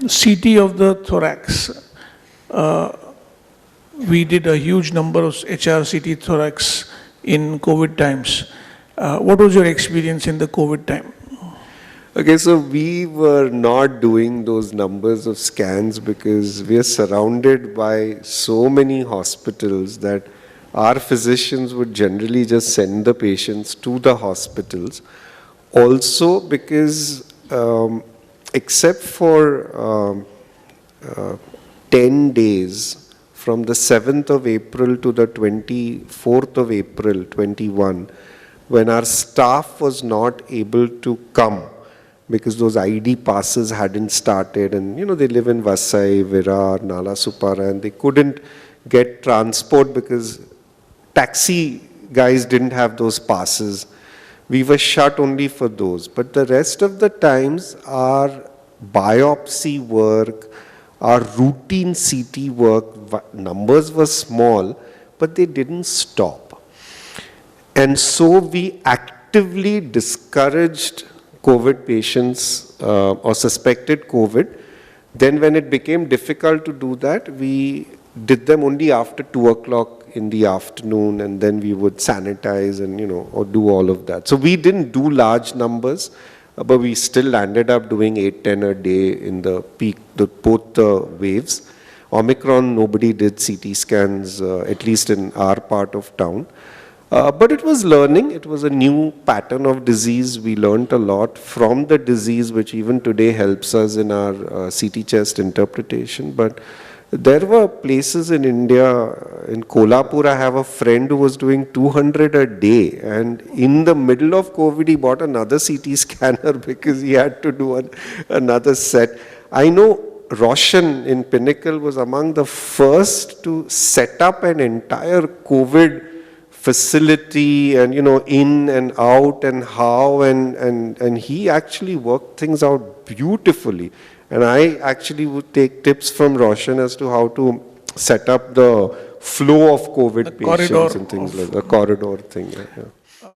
CT of the thorax. We did a huge number of HRCT thorax in COVID times. What was your experience in the COVID time? Okay, so we were not doing those numbers of scans because we are surrounded by so many hospitals that our physicians would generally just send the patients to the hospitals. Also because except for 10 days from the 7th of April to the 24th of April 21, when our staff was not able to come because those ID passes hadn't started, and they live in Vasai, Virar, Nalasupara, and they couldn't get transport because taxi guys didn't have those passes. We were shut only for those. But the rest of the times, our biopsy work, our routine CT work, numbers were small, but they didn't stop. And so we actively discouraged COVID patients or suspected COVID. Then when it became difficult to do that, we did them only after 2 o'clock in the afternoon, and then we would sanitize and, or do all of that. So we didn't do large numbers, but we still ended up doing 8-10 a day in the peak, both the waves. Omicron, nobody did CT scans, at least in our part of town. But it was learning. It was a new pattern of disease. We learned a lot from the disease, which even today helps us in our CT chest interpretation. But there were places in India, in Kolhapur, I have a friend who was doing 200 a day. And in the middle of COVID, he bought another CT scanner because he had to do another set. I know Roshan in Pinnacle was among the first to set up an entire COVID facility and, in and out and how, and he actually worked things out beautifully. And I actually would take tips from Roshan as to how to set up the flow of COVID patients and things like the corridor thing. Yeah.